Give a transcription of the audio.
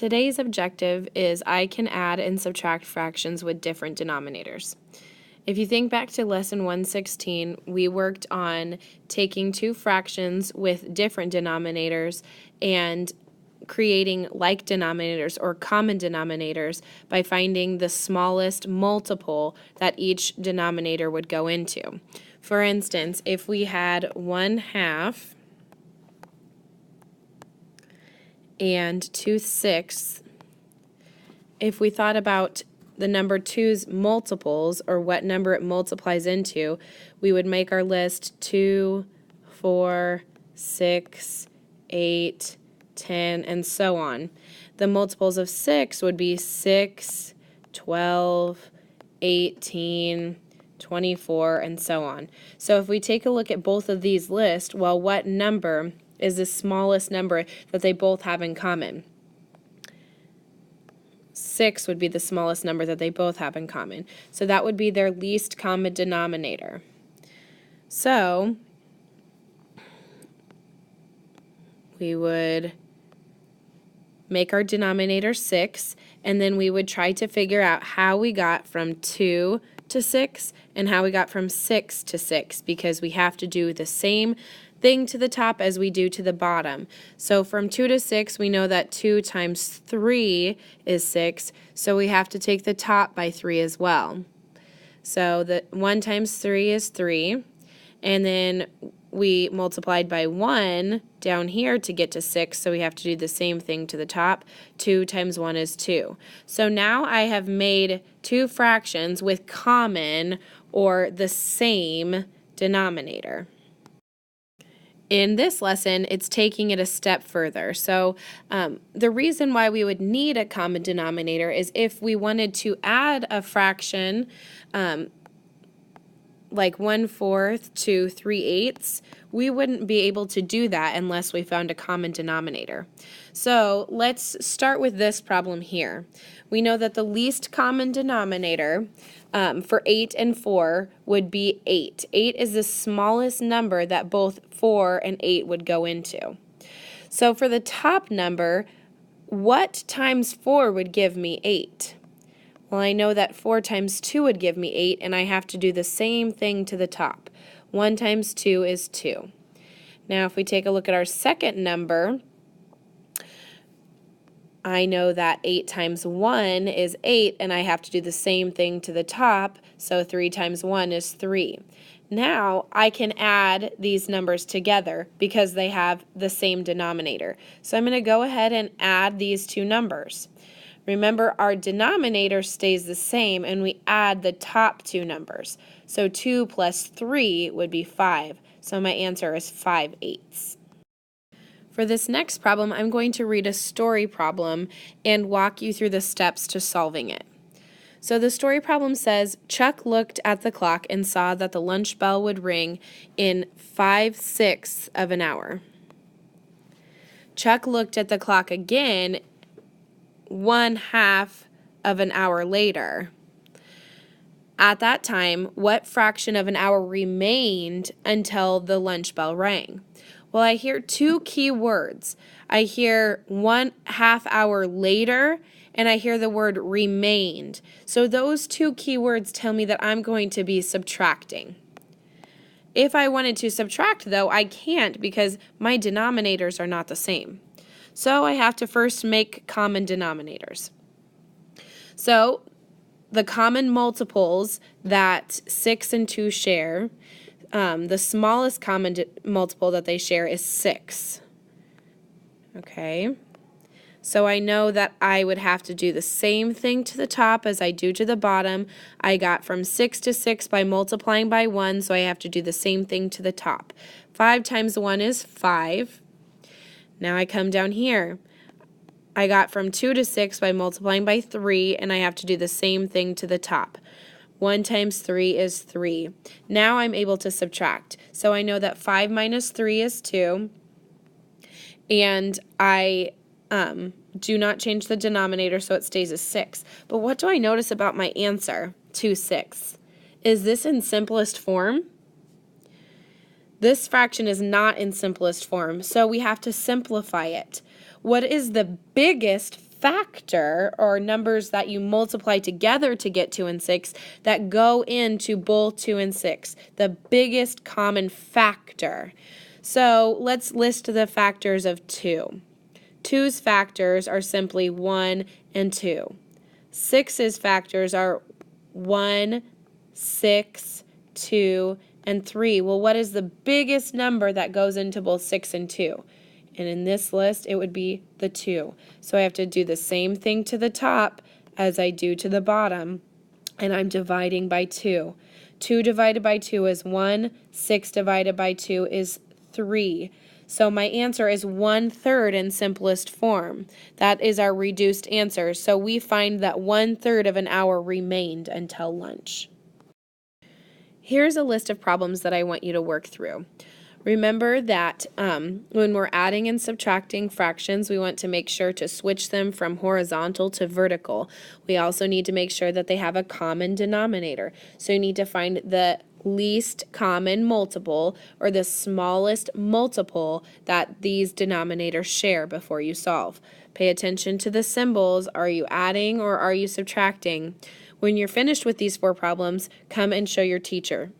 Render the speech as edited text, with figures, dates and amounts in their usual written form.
Today's objective is I can add and subtract fractions with different denominators. If you think back to lesson 116, we worked on taking two fractions with different denominators and creating like denominators or common denominators by finding the smallest multiple that each denominator would go into. For instance, if we had 1/2 and 2/6, if we thought about the number 2's multiples, or what number it multiplies into, we would make our list 2, 4, 6, 8, 10, and so on. The multiples of 6 would be 6, 12, 18, 24, and so on. So if we take a look at both of these lists, well, what number is the smallest number that they both have in common? 6 would be the smallest number that they both have in common. So that would be their least common denominator. So we would make our denominator 6, and then we would try to figure out how we got from 2 to 6 and how we got from 6 to 6, because we have to do the same thing to the top as we do to the bottom. So from 2 to 6, we know that 2 times 3 is 6, so we have to take the top by 3 as well. So the 1 times 3 is 3, and then we multiplied by 1 down here to get to 6, so we have to do the same thing to the top. 2 times 1 is 2. So now I have made two fractions with common or the same denominator. In this lesson, it's taking it a step further. So the reason why we would need a common denominator is if we wanted to add a fraction like 1/4 to 3/8, we wouldn't be able to do that unless we found a common denominator. So let's start with this problem here. We know that the least common denominator for 8 and 4 would be 8. 8 is the smallest number that both 4 and 8 would go into. So for the top number, what times 4 would give me 8? Well, I know that 4 times 2 would give me 8, and I have to do the same thing to the top. 1 times 2 is 2. Now, if we take a look at our second number, I know that 8 times 1 is 8, and I have to do the same thing to the top, so 3 times 1 is 3. Now, I can add these numbers together because they have the same denominator. So I'm going to go ahead and add these two numbers. Remember, our denominator stays the same, and we add the top two numbers. So 2 plus 3 would be 5. So my answer is 5/8. For this next problem, I'm going to read a story problem and walk you through the steps to solving it. So the story problem says, Chuck looked at the clock and saw that the lunch bell would ring in 5/6 of an hour. Chuck looked at the clock again 1/2 of an hour later. At that time, what fraction of an hour remained until the lunch bell rang? Well, I hear two key words. I hear 1/2 hour later, and I hear the word remained. So those two key words tell me that I'm going to be subtracting. If I wanted to subtract, though, I can't because my denominators are not the same. So I have to first make common denominators. So the common multiples that 6 and 2 share, the smallest common multiple that they share is 6. Okay, so I know that I would have to do the same thing to the top as I do to the bottom. I got from 6 to 6 by multiplying by 1, so I have to do the same thing to the top. 5 times 1 is 5. Now I come down here. I got from 2 to 6 by multiplying by 3, and I have to do the same thing to the top. 1 times 3 is 3. Now I'm able to subtract. So I know that 5 minus 3 is 2, and I do not change the denominator, so it stays as 6. But what do I notice about my answer, 2/6? Is this in simplest form? This fraction is not in simplest form, so we have to simplify it. What is the biggest factor, or numbers that you multiply together to get 2 and 6, that go into both 2 and 6, the biggest common factor. So let's list the factors of 2. 2's factors are simply 1 and 2. 6's factors are 1, 6, 2, and 3. Well, what is the biggest number that goes into both 6 and 2? And in this list, it would be the 2. So I have to do the same thing to the top as I do to the bottom, and I'm dividing by 2. 2 divided by 2 is 1. 6 divided by 2 is 3. So my answer is 1/3 in simplest form. That is our reduced answer. So we find that 1/3 of an hour remained until lunch. Here's a list of problems that I want you to work through. Remember that when we're adding and subtracting fractions, we want to make sure to switch them from horizontal to vertical. We also need to make sure that they have a common denominator. So you need to find the least common multiple, or the smallest multiple that these denominators share before you solve. Pay attention to the symbols. Are you adding or are you subtracting? When you're finished with these 4 problems, come and show your teacher.